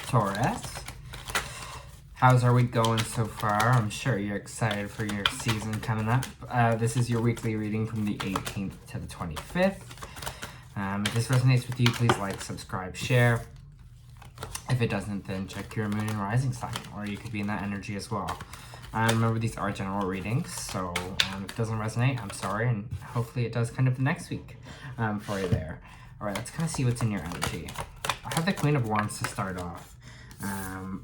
Taurus. How's our week going so far? I'm sure you're excited for your season coming up. This is your weekly reading from the 18th to the 25th. If this resonates with you, please like, subscribe, share. If it doesn't, then check your moon and rising sign, or you could be in that energy as well. Remember, these are general readings, so if it doesn't resonate, I'm sorry, and hopefully it does kind of next week for you there. All right, let's kind of see what's in your energy. I have the Queen of Wands to start off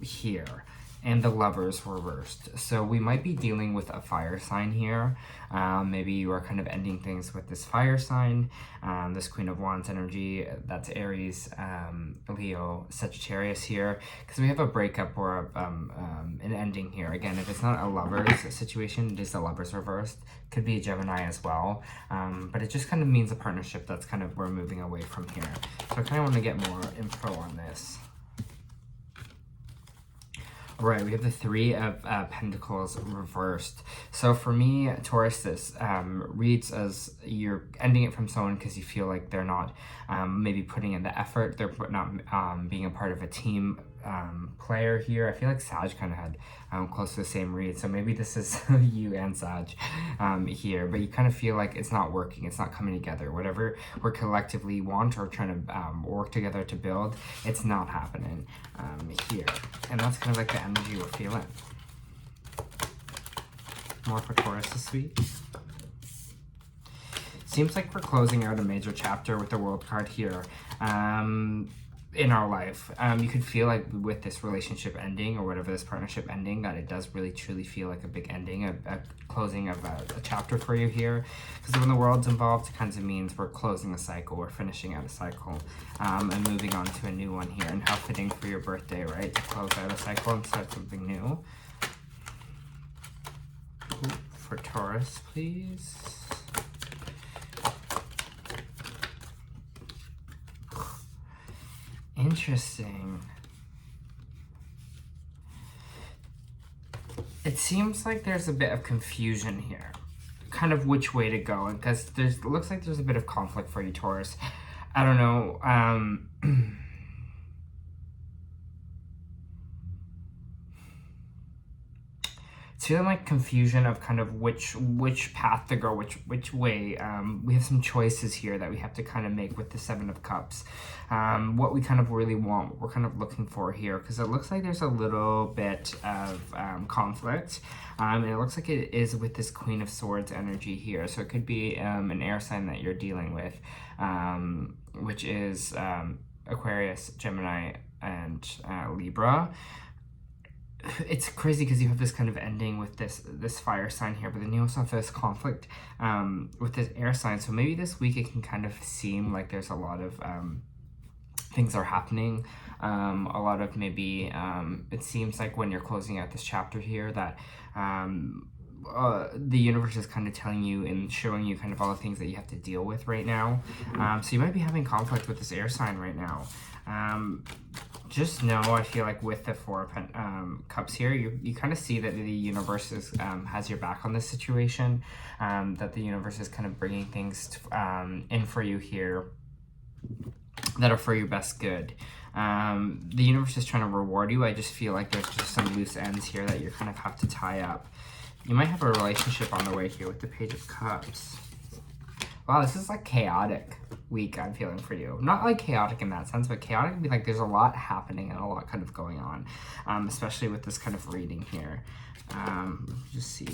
here, and the Lovers reversed. So we might be dealing with a fire sign here. Maybe you are kind of ending things with this fire sign. This Queen of Wands energy, that's Aries, Leo, Sagittarius here. Because we have a breakup or an ending here. Again, if it's not a Lovers situation, it is the Lovers reversed. Could be a Gemini as well. But it just kind of means a partnership that's kind of we're moving away from here. So I kind of want to get more info on this. All right, we have the Three of Pentacles reversed. So for me, Taurus, this reads as you're ending it from someone because you feel like they're not maybe putting in the effort. They're not being a part of a team player here. I feel like Sag kind of had close to the same read. So maybe this is you and Sag here. But you kind of feel like it's not working. It's not coming together. Whatever we're collectively want or trying to work together to build, it's not happening here. And that's kind of like the energy we're feeling. More for Taurus this week. Seems like we're closing out a major chapter with the World card here in our life. You could feel like with this relationship ending or whatever, this partnership ending, that it does really truly feel like a big ending, a closing of a chapter for you here. Because when the World's involved, it kind of means we're closing a cycle, we're finishing out a cycle and moving on to a new one here. And how fitting for your birthday, right? To close out a cycle and start something new. Ooh, for Taurus, please. Interesting. It seems like there's a bit of confusion here, kind of which way to go, because it looks like there's a bit of conflict for you, Taurus. I don't know. It's feeling like confusion of kind of which path to go, which way. We have some choices here that we have to kind of make with the Seven of Cups. What we kind of really want, what we're kind of looking for here, because it looks like there's a little bit of conflict. And it looks like it is with this Queen of Swords energy here. So it could be an air sign that you're dealing with, which is Aquarius, Gemini, and Libra. It's crazy because you have this kind of ending with this fire sign here, but then you also have this conflict with this air sign. So maybe this week it can kind of seem like there's a lot of things are happening. A lot of maybe it seems like when you're closing out this chapter here that the universe is kind of telling you and showing you kind of all the things that you have to deal with right now. So you might be having conflict with this air sign right now. Just know, I feel like with the Four of Cups here, you kind of see that the universe has your back on this situation, that the universe is kind of bringing things in for you here that are for your best good. The universe is trying to reward you. I just feel like there's just some loose ends here that you kind of have to tie up. You might have a relationship on the way here with the Page of Cups. Wow, this is like chaotic week I'm feeling for you. Not like chaotic in that sense, but chaotic would be like there's a lot happening and a lot kind of going on, especially with this kind of reading here. Just see.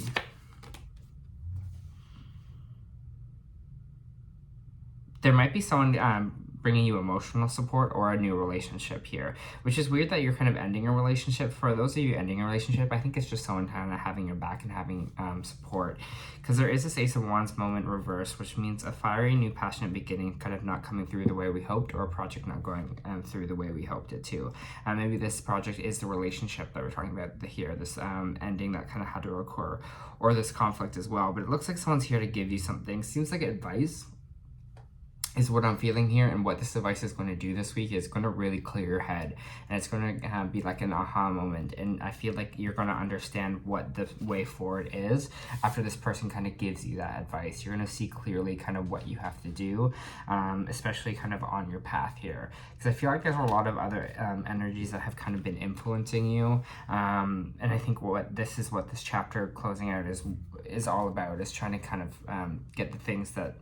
There might be someone bringing you emotional support or a new relationship here, which is weird that you're kind of ending a relationship. For those of you ending a relationship, I think it's just someone kind of having your back and having support, because there is this Ace of Wands moment reverse, which means a fiery new passionate beginning kind of not coming through the way we hoped, or a project not going through the way we hoped it to. Maybe this project is the relationship that we're talking about here, this ending that kind of had to occur, or this conflict as well. But it looks like someone's here to give you something. Seems like advice. is what I'm feeling here. And what this device is going to do this week is going to really clear your head, and it's going to be like an aha moment. And I feel like you're going to understand what the way forward is after this person kind of gives you that advice. You're going to see clearly kind of what you have to do, especially kind of on your path here, because I feel like there's a lot of other energies that have kind of been influencing you, and I think what this chapter closing out is all about, is trying to kind of get the things that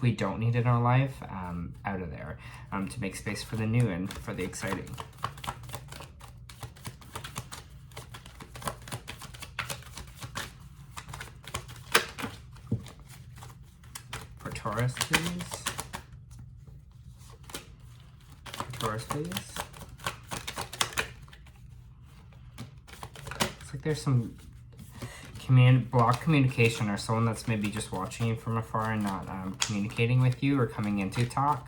we don't need in our life out of there, to make space for the new and for the exciting. For Taurus, please. For Taurus, please. Looks like there's some block communication, or someone that's maybe just watching you from afar and not communicating with you or coming into talk,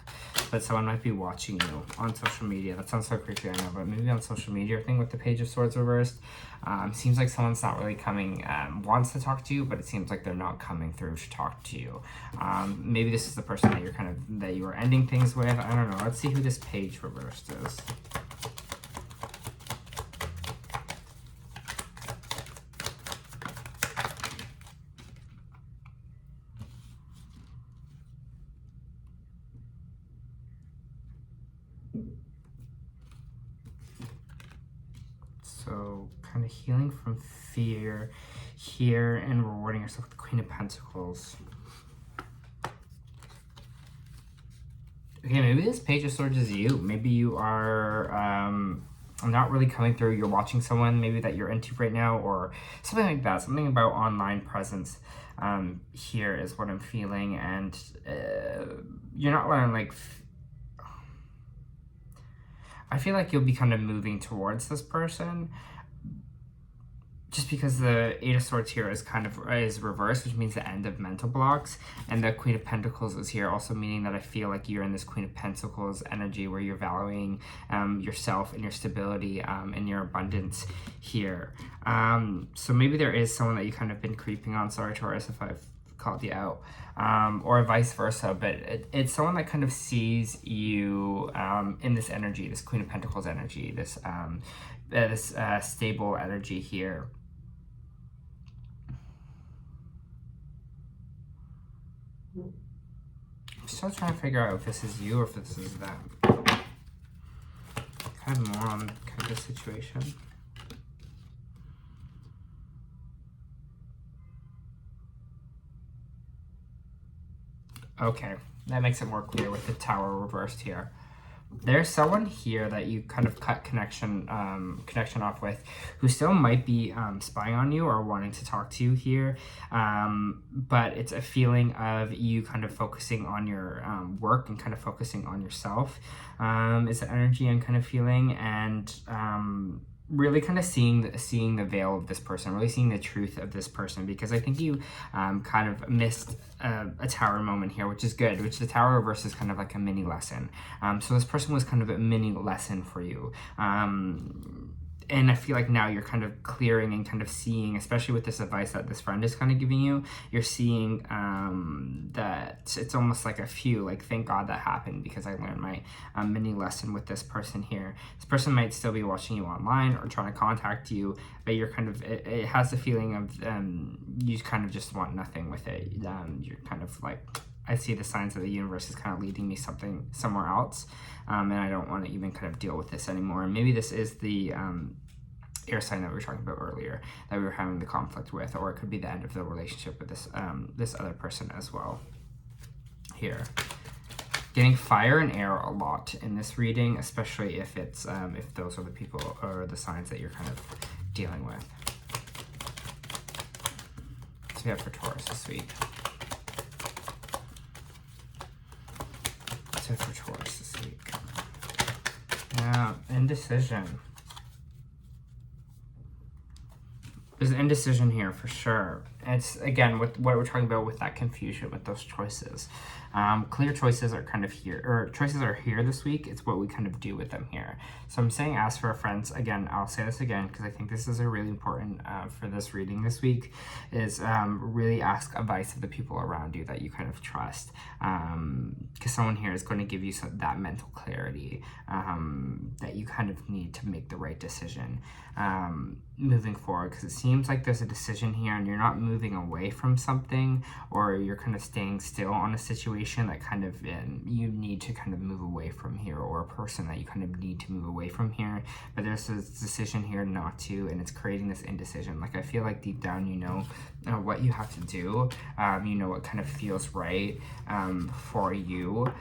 but someone might be watching you on social media. That sounds so creepy, I know, but maybe on social media thing with the Page of Swords reversed. Seems like someone's not really coming, wants to talk to you, but it seems like they're not coming through to talk to you. Maybe this is the person that you are ending things with. I don't know. Let's see who this Page reversed is. So kind of healing from fear here and rewarding yourself with the Queen of Pentacles. Okay, maybe this Page of Swords is you. Maybe you are not really coming through. You're watching someone maybe that you're into right now, or something like that. Something about online presence here is what I'm feeling. And you're not letting, like, I feel like you'll be kind of moving towards this person, just because the Eight of Swords here is reversed, which means the end of mental blocks, and the Queen of Pentacles is here, also meaning that I feel like you're in this Queen of Pentacles energy where you're valuing yourself and your stability and your abundance here. So maybe there is someone that you kind of been creeping on. Sorry, Taurus, if I've called you out. Or vice versa, but it's someone that kind of sees you in this energy, this Queen of Pentacles energy, this stable energy here. I'm still trying to figure out if this is you or if this is them. Kind of more on kind of the situation. Okay, that makes it more clear with the Tower reversed here. There's someone here that you kind of cut connection off with, who still might be spying on you or wanting to talk to you here, but it's a feeling of you kind of focusing on your work and kind of focusing on yourself. It's the energy I'm kind of feeling, and really kind of seeing the veil of this person, really seeing the truth of this person, because I think you kind of missed a Tower moment here, which is good, which the Tower reverse is kind of like a mini lesson. So this person was kind of a mini lesson for you. And I feel like now you're kind of clearing and kind of seeing, especially with this advice that this friend is kind of giving you, you're seeing that it's almost like a phew, like, thank God that happened, because I learned my mini lesson with this person here. This person might still be watching you online or trying to contact you, but you're kind of, it has the feeling of you kind of just want nothing with it. You're kind of like, I see the signs of the universe is kind of leading me somewhere else, and I don't want to even kind of deal with this anymore. And maybe this is the air sign that we were talking about earlier, that we were having the conflict with, or it could be the end of the relationship with this this other person as well. Here, getting fire and air a lot in this reading, especially if it's if those are the people or the signs that you're kind of dealing with. So we have for Taurus this week. For Taurus this week. Yeah, indecision. There's indecision here for sure. It's, again, with what we're talking about with that confusion, with those choices. Clear choices are kind of here, or choices are here this week. It's what we kind of do with them here. So I'm saying ask for a friend. Again, I'll say this again because I think this is a really important for this reading this week, is really ask advice of the people around you that you kind of trust. Because someone here is going to give you that mental clarity that you kind of need to make the right decision moving forward, because it seems like there's a decision here and you're not moving away from something, or you're kind of staying still on a situation that kind of you need to kind of move away from here, or a person that you kind of need to move away from here, but there's this decision here not to, and it's creating this indecision. Like, I feel like deep down you know what you have to do, you know what kind of feels right for you,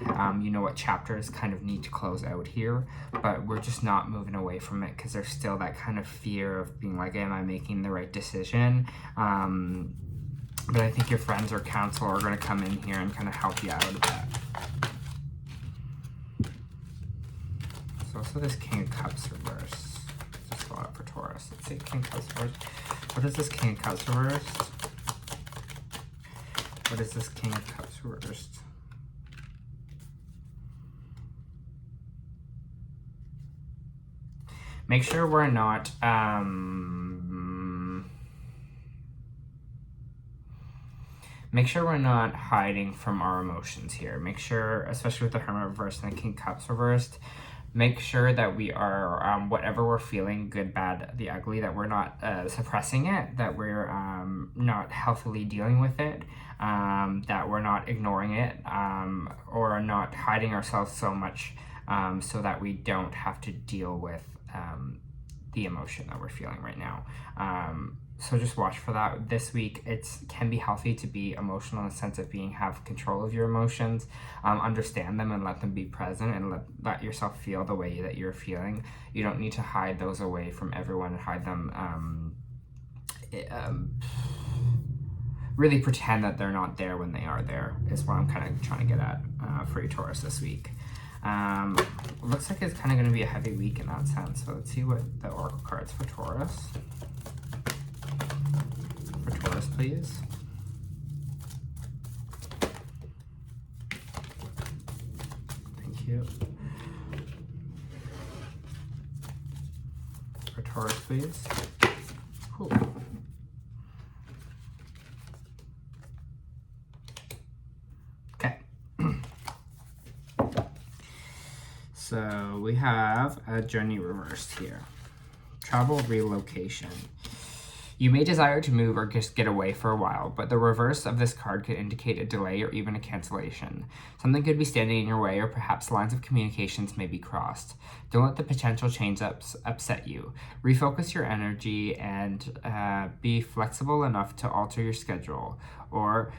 you know what chapters kind of need to close out here, but we're just not moving away from it because there's still that kind of fear of being like, am I making the right decision? But I think your friends or counsel are going to come in here and kind of help you out a bit. So also this King of Cups reversed. Just go out for Taurus. Let's see, King of Cups reversed. What is this King of Cups reversed? What is this King of Cups reversed? Make sure we're not, make sure we're not hiding from our emotions here. Make sure, especially with the Hermit reversed and the King of Cups reversed, make sure that we are, whatever we're feeling, good, bad, the ugly, that we're not suppressing it, that we're not healthily dealing with it, that we're not ignoring it, or not hiding ourselves so much so that we don't have to deal with the emotion that we're feeling right now. So just watch for that this week. It can be healthy to be emotional in the sense of have control of your emotions, understand them and let them be present, and let yourself feel the way that you're feeling. You don't need to hide those away from everyone and hide them, really pretend that they're not there when they are there, is what I'm kind of trying to get at for your Taurus this week. Looks like it's kind of going to be a heavy week in that sense. So let's see what the Oracle cards for Taurus. For Taurus, please. Thank you. For Taurus, please. Cool. Okay. So we have a journey reversed here. Travel, relocation. You may desire to move or just get away for a while, but the reverse of this card could indicate a delay or even a cancellation. Something could be standing in your way, or perhaps lines of communications may be crossed. Don't let the potential change upset you. Refocus your energy and be flexible enough to alter your schedule or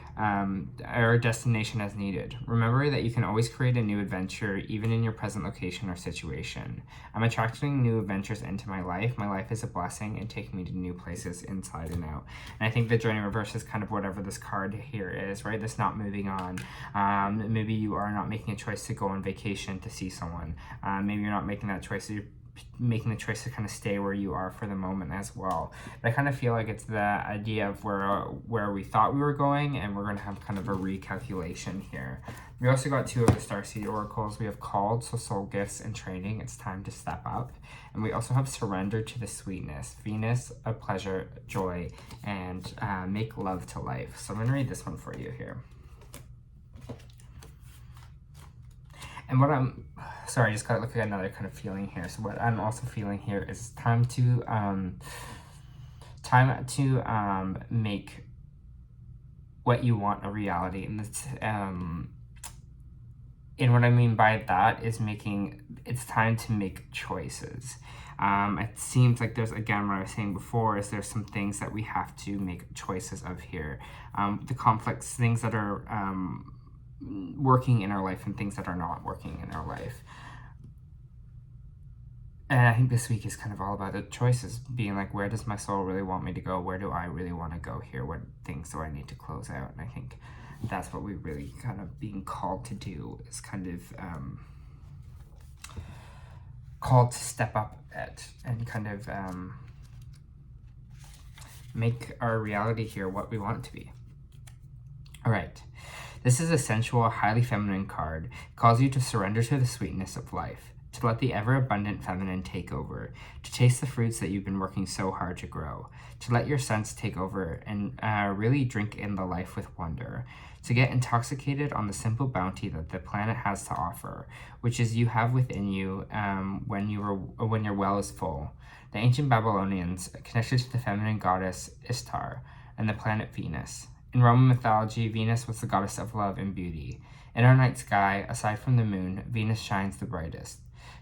destination as needed. Remember that you can always create a new adventure, even in your present location or situation. I'm attracting new adventures into my life. My life is a blessing and taking me to new places inside and out. And I think the journey reverse is kind of whatever this card here is, right? This not moving on. Maybe you are not making a choice to go on vacation to see someone. Maybe you're not making that choice. You're making the choice to kind of stay where you are for the moment as well. But I kind of feel like it's the idea of where we thought we were going, and we're going to have kind of a recalculation here. We also got two of the Starseed oracles. We have Called, so soul gifts and training. It's time to step up. And we also have Surrender to the sweetness, Venus, a pleasure, joy, and make love to life. So I'm going to read this one for you here. And what sorry, I just got to look at another kind of feeling here. So what I'm also feeling here is time to make what you want a reality. And it's, and what I mean by that is it's time to make choices. It seems like there's, again, what I was saying before, is there's some things that we have to make choices of here. The complex things that are working in our life and things that are not working in our life. And I think this week is kind of all about the choices, being like, where does my soul really want me to go? Where do I really want to go here? What things do I need to close out? And I think that's what we really kind of being called to do, is kind of called to step up at and kind of make our reality here what we want it to be. All right. This is a sensual, highly feminine card. It calls you to surrender to the sweetness of life, to let the ever-abundant feminine take over, to taste the fruits that you've been working so hard to grow, to let your sense take over and really drink in the life with wonder, to get intoxicated on the simple bounty that the planet has to offer, which is you have within you when your well is full. The ancient Babylonians connected to the feminine goddess Ishtar and the planet Venus. In Roman mythology, Venus was the goddess of love and beauty. In our night sky, aside from the moon, Venus shines the brightest.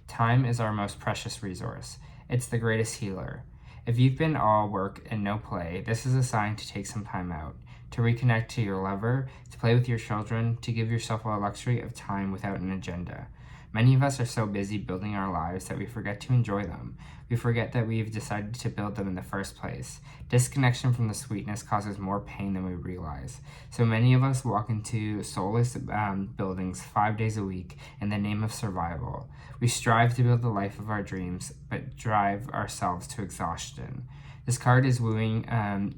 Time is our most precious resource. It's the greatest healer. If you've been all work and no play, this is a sign to take some time out, to reconnect to your lover, to play with your children, to give yourself a luxury of time without an agenda. Many of us are so busy building our lives that we forget to enjoy them. We forget that we've decided to build them in the first place. Disconnection from the sweetness causes more pain than we realize. So many of us walk into soulless buildings 5 days a week in the name of survival. We strive to build the life of our dreams, but drive ourselves to exhaustion. This card is wooing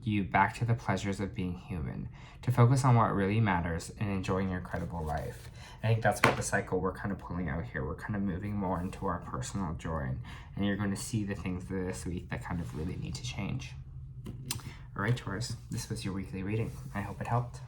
you back to the pleasures of being human, to focus on what really matters and enjoying your incredible life. I think that's what the cycle we're kind of pulling out here. We're kind of moving more into our personal joy, and you're going to see the things this week that kind of really need to change. All right, Taurus, this was your weekly reading. I hope it helped.